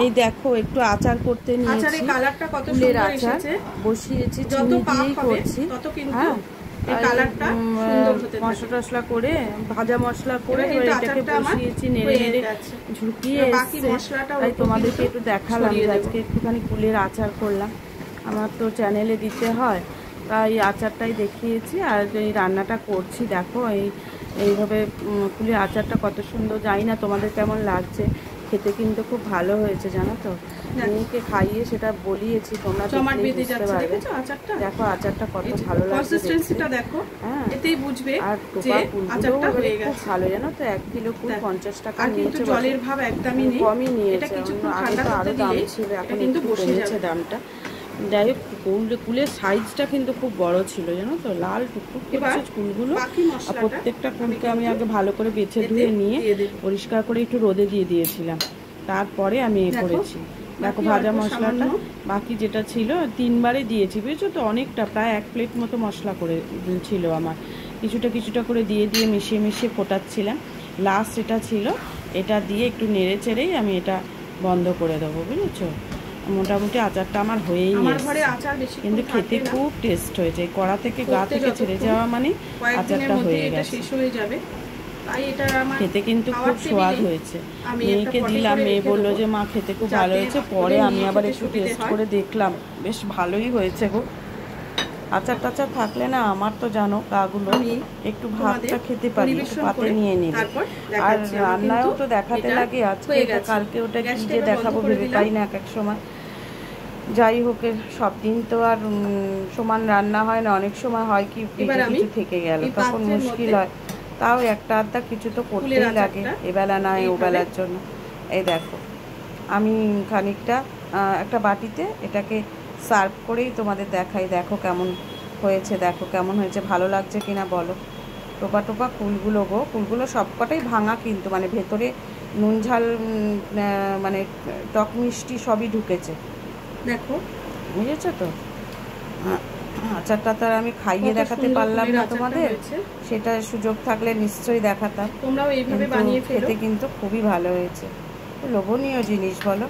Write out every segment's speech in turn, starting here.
এই দেখো একটু আচার করতে নিয়েছি, কুলের আচার বসিয়েছি, চিনি দিয়েই করছি। হ্যাঁ, মশলা টসলা করে ভাজা মশলা করে এটাকে বসিয়েছি, নেড়ে নেড়ে ঝুঁকিয়ে এসছে। তাই তোমাদেরকে একটু দেখালাম যে আজকে একটুখানি কুলের আচার করলাম, আমার তো চ্যানেলে দিতে হয়, তাই আচারটাই দেখিয়েছি। আর এই রান্নাটা করছি, দেখো এইভাবে কুলের আচারটা কত সুন্দর, জানি না তোমাদের কেমন লাগছে, খেতে কিন্তু খুব ভালো হয়েছে জানো তো। মেয়েকে খাইয়ে সেটা বলিয়েছি, তোমরা বুঝতে পারবে। দেখো আচারটা কত ভালো লাগছে, হ্যাঁ, আর টোপা কুলগুলো খুব ভালো জানো তো। 1 কিলো কুল 50 টাকা নিয়েছে, কমই নিয়েছে, আগে তো আরো দাম ছিল, এখন একটু কমেছে দামটা। যাই হোক, কুলের সাইজটা কিন্তু খুব বড় ছিল জানো তো, লাল টুকটুক করেছে কুলগুলো। আর প্রত্যেকটা কুলকে আমি আগে ভালো করে বেছে ধুয়ে নিয়ে পরিষ্কার করে একটু রোদে দিয়ে দিয়েছিলাম, তারপরে আমি করেছি। দেখো ভাজা মশলাটা বাকি যেটা ছিল 3 বারে দিয়েছি, বুঝেছো তো, অনেকটা প্রায় 1 প্লেট মতো মশলা করে ছিল আমার, কিছুটা কিছুটা করে দিয়ে দিয়ে মিশিয়ে মিশিয়ে ফোটাচ্ছিলাম। লাস্ট এটা ছিল, এটা দিয়ে একটু নেড়ে চেড়েই আমি এটা বন্ধ করে দেবো, বুঝেছো। মোটামুটি আচারটা আমার হয়েই গেছে, কিন্তু খেতে খুব টেস্ট হয়েছে। কড়া থেকে গা থেকে ছেড়ে যাওয়া মানে আচারটা হয়ে গেছে, খেতে কিন্তু খুব স্বাদ হয়েছে। মেয়েকে দিলাম, মেয়ে বললো যে মা খেতে খুব ভালো হয়েছে। পরে আমি আবার একটু টেস্ট করে দেখলাম, বেশ ভালোই হয়েছে গো। আচার টাচার থাকলে না আমার তো জানো গাগুলো, একটু ভাতটা খেতে পারি, একটু পাতে নিয়ে নিলে। আর রান্নায়ও তো দেখাতে লাগে, আজকে কালকে ওটা কি যে দেখাবো ভেবে পাই না এক এক সময়। যাই হোক, সব দিন তো আর সমান রান্না হয় না, অনেক সময় হয় কি কিছু থেকে গেল, তখন মুশকিল হয়। তাও একটা আধটা কিছু তো করতেই লাগে, এবেলা নয় ওবেলার জন্য। এই দেখো আমি খানিকটা একটা বাটিতে এটাকে সার্ভ করেই তোমাদের দেখাই। দেখো কেমন হয়েছে, দেখো কেমন হয়েছে, ভালো লাগছে কিনা বলো। টোপা টোপা কুলগুলো গো, কুলগুলো সবকটাই ভাঙা, কিন্তু মানে ভেতরে নুন ঝাল মানে টক মিষ্টি সবই ঢুকেছে, দেখো বুঝেছো তো। আচারটা তো আমি খাইয়ে দেখাতে পারলাম না তোমাদের, সেটা সুযোগ থাকলে নিশ্চয়ই দেখাতাম। তোমরাও এইভাবে বানিয়ে খেতে কিন্তু খুবই ভালো হয়েছে, লোভনীয় জিনিস বলো।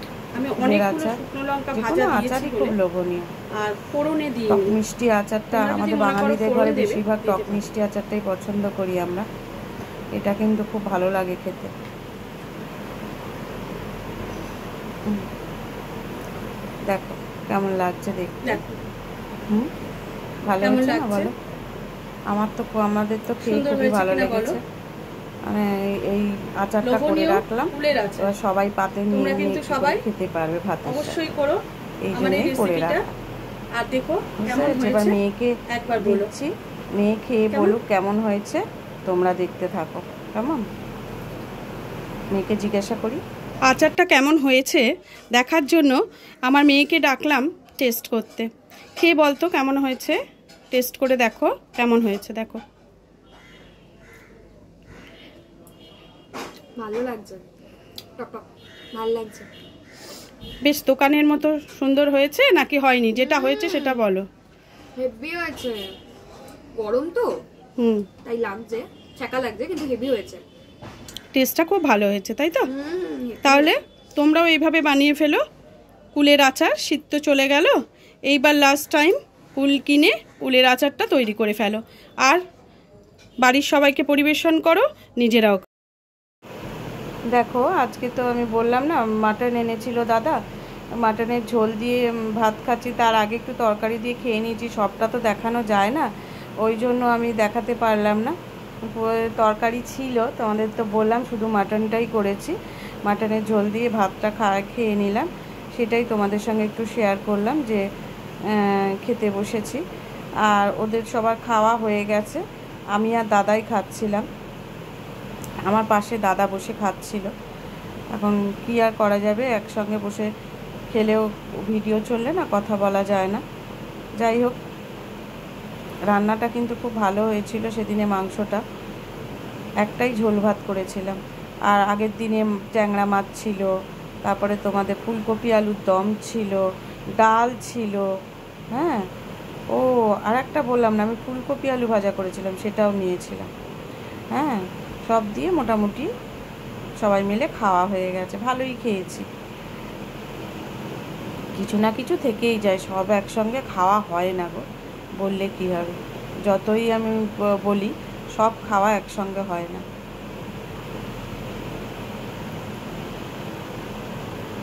আচারই খুব লোভনীয়, আর ফোড়নে দিয়ে টক মিষ্টি আচারটা আমাদের বাঙালিদের ঘরে বেশিরভাগ টক মিষ্টি আচারটাই পছন্দ করি আমরা, এটা কিন্তু খুব ভালো লাগে খেতে। দেখো কেমন লাগছে দেখতে, ভালো লাগছে না বলো? আমার তো, আমাদের তো খেয়ে খুবই ভালো লেগেছে। মানে এই আচারটা করে রাখলাম, এবার সবাই পাতে নিয়ে নিয়ে খেতে পারবে ভাতের সাথে, এই জন্যই করে রাখলাম। আর দেখো এবার মেয়েকে একবার বলছি, মেয়ে খেয়ে বলুক কেমন হয়েছে, তোমরা দেখতে থাকো। কেমন, মেয়েকে জিজ্ঞাসা করি আচারটা কেমন হয়েছে দেখার জন্য আমার মেয়েকে ডাকলাম টেস্ট করতে। খেয়ে বলতো কেমন হয়েছে, টেস্ট করে দেখো কেমন হয়েছে। দেখো ভালো লাগছে, ভালো লাগছে, বেশ দোকানের মতো সুন্দর হয়েছে নাকি হয়নি? যেটা হয়েছে সেটা বলো। হেভি হয়েছে, গরম তো তাই লাগছে, ছ্যাঁকা লাগছে, কিন্তু হেভি হয়েছে, টেস্টটা খুব ভালো হয়েছে, তাই তো? তাহলে তোমরাও এইভাবে বানিয়ে ফেলো কুলের আচার। শীত তো চলে গেল, এইবার লাস্ট টাইম কুল কিনে কুলের আচারটা তৈরি করে ফেলো, আর বাড়ির সবাইকে পরিবেশন করো, নিজেরাও। দেখো আজকে তো আমি বললাম না, মাটন এনেছিল দাদা, মাটনের ঝোল দিয়ে ভাত খাচ্ছি, তার আগে একটু তরকারি দিয়ে খেয়ে নিয়েছি। সবটা তো দেখানো যায় না, ওই জন্য আমি দেখাতে পারলাম না। তরকারি ছিল, তোমাদের তো বললাম শুধু মাটনটাই করেছি, মাটনের ঝোল দিয়ে ভাতটা খেয়ে নিলাম, সেটাই তোমাদের সঙ্গে একটু শেয়ার করলাম যে খেতে বসেছি। আর ওদের সবার খাওয়া হয়ে গেছে, আমি আর দাদাই খাচ্ছিলাম, আমার পাশে দাদা বসে খাচ্ছিল। এখন কি আর করা যাবে, একসঙ্গে বসে খেলেও ভিডিও চললে না কথা বলা যায় না। যাই হোক, রান্নাটা কিন্তু খুব ভালো হয়েছিল সেদিনে। মাংসটা একটাই ঝোল ভাত করেছিলাম, আর আগের দিনে ট্যাংরা মাছ ছিল, তারপরে তোমাদের ফুলকপি আলুর দম ছিল, ডাল ছিল, হ্যাঁ, ও আর একটা বললাম না, আমি ফুলকপি আলু ভাজা করেছিলাম, সেটাও নিয়েছিলাম। হ্যাঁ, সব দিয়ে মোটামুটি সবাই মিলে খাওয়া হয়ে গেছে, ভালোই খেয়েছি। কিছু না কিছু থেকেই যায়, সব একসঙ্গে খাওয়া হয় না গো, বললে কি হবে, যতই আমি বলি সব খাওয়া একসঙ্গে হয় না।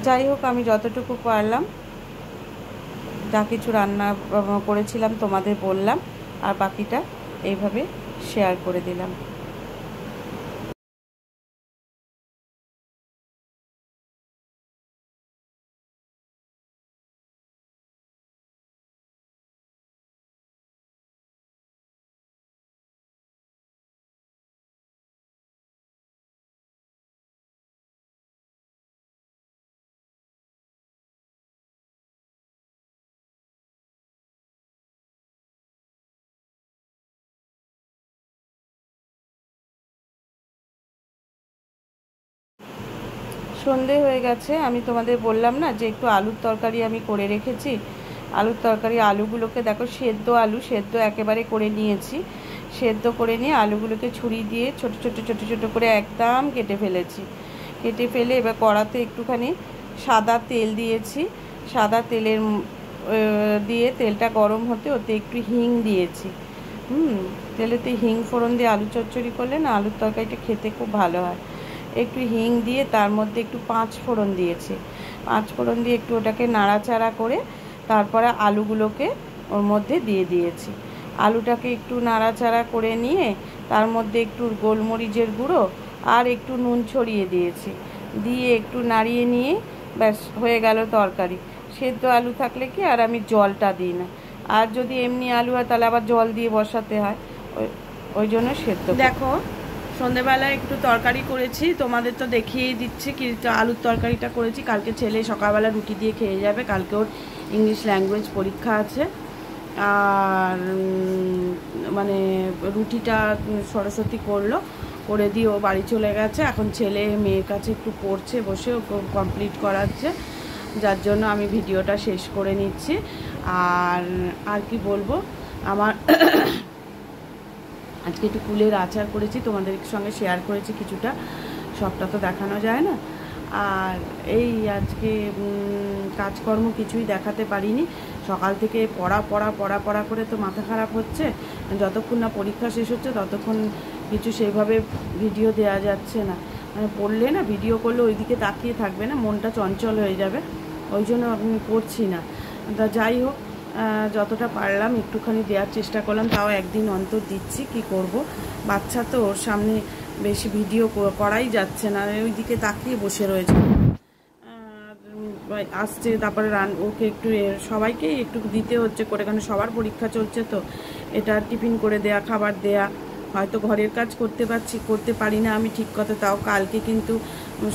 যাই হোক, আমি যতটুকু পারলাম যা কিছু রান্না করেছিলাম তোমাদের বললাম, আর বাকিটা এইভাবে শেয়ার করে দিলাম। সন্ধে হয়ে গেছে, আমি তোমাদের বললাম না যে একটু আলুর তরকারি আমি করে রেখেছি। আলুর তরকারি, আলুগুলোকে দেখো সেদ্ধ আলু, সেদ্ধ একেবারে করে নিয়েছি। সেদ্ধ করে নিয়ে আলুগুলোকে ছুরি দিয়ে ছোট ছোট ছোট ছোট করে একদম কেটে ফেলেছি। কেটে ফেলে এবার কড়াতে একটুখানি সাদা তেল দিয়েছি। সাদা তেলের দিয়ে তেলটা গরম হতে ওতে একটু হিং দিয়েছি। তেলেতে হিং ফোড়ন দিয়ে আলু চচ্চড়ি করলে না আলুর তরকারিটা খেতে খুব ভালো হয়। একটু হিং দিয়ে তার মধ্যে একটু 5 ফোড়ন দিয়েছি। 5 ফোড়ন দিয়ে একটু ওটাকে নাড়াচাড়া করে তারপরে আলুগুলোকে ওর মধ্যে দিয়ে দিয়েছি। আলুটাকে একটু নাড়াচাড়া করে নিয়ে তার মধ্যে একটু গোলমরিচের গুঁড়ো আর একটু নুন ছড়িয়ে দিয়েছি। দিয়ে একটু নাড়িয়ে নিয়ে ব্যাস হয়ে গেল তরকারি। সেদ্ধ আলু থাকলে কি আর আমি জলটা দিই না, আর যদি এমনি আলু হয় তাহলে আবার জল দিয়ে বসাতে হয়, ওই জন্য সেদ্ধ। দেখো সন্ধেবেলায় একটু তরকারি করেছি, তোমাদের তো দেখিয়েই দিচ্ছি কি আলুর তরকারিটা করেছি। কালকে ছেলে সকালবেলা রুটি দিয়ে খেয়ে যাবে, কালকে ওর ইংলিশ ল্যাঙ্গুয়েজ পরীক্ষা আছে। আর মানে রুটিটা সরস্বতী করলো, করে দিয়ে ও বাড়ি চলে গেছে। এখন ছেলে মেয়ের কাছে একটু পড়ছে বসে, ও কমপ্লিট করাচ্ছে, যার জন্য আমি ভিডিওটা শেষ করে নিচ্ছি। আর কি বলবো, আমার আজকে একটু কুলের আচার করেছি, তোমাদের সঙ্গে শেয়ার করেছি কিছুটা, সবটা তো দেখানো যায় না। আর এই আজকে কাজকর্ম কিছুই দেখাতে পারিনি। সকাল থেকে পড়া করে তো মাথা খারাপ হচ্ছে, যতক্ষণ না পরীক্ষা শেষ হচ্ছে ততক্ষণ কিছু সেইভাবে ভিডিও দেওয়া যাচ্ছে না। মানে পড়লে না, ভিডিও করলে ওইদিকে তাকিয়ে থাকবে না, মনটা চঞ্চল হয়ে যাবে, ওই জন্য আমি করছি না। তা যাই হোক, যতটা পারলাম একটুখানি দেওয়ার চেষ্টা করলাম, তাও একদিন অন্তর দিচ্ছি, কি করব, বাচ্চা তো ওর সামনে বেশি ভিডিও করাই যাচ্ছে না, ওই দিকে তাকিয়ে বসে রয়েছে। আসছে তারপরে ওকে একটু সবাইকেই একটু দিতে হচ্ছে করে, কারণ সবার পরীক্ষা চলছে, তো এটা টিফিন করে দেয়া, খাবার দেয়া। হয়তো ঘরের কাজ করতে পারি না আমি ঠিক কথা, তাও কালকে কিন্তু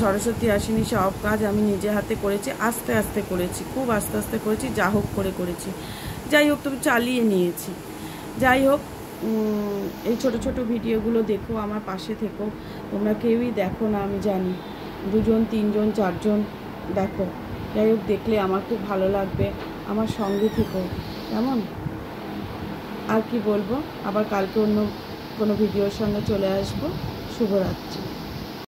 সরস্বতী আসেনি, সব কাজ আমি নিজে হাতে করেছি, আস্তে আস্তে করেছি, খুব আস্তে আস্তে করেছি, যা হোক করে করেছি। যাই হোক, তুমি চালিয়ে নিয়েছি। যাই হোক, এই ছোট ছোট ভিডিওগুলো দেখো, আমার পাশে থেকো। তোমরা কেউই দেখো না আমি জানি, 2 জন 3 জন 4 জন দেখো। যাই হোক, দেখলে আমার খুব ভালো লাগবে, আমার সঙ্গে থেকো, কেমন? আর কি বলবো, আবার কালকে অন্য কোনো ভিডিওর সঙ্গে চলে আসবো। শুভরাত্রি।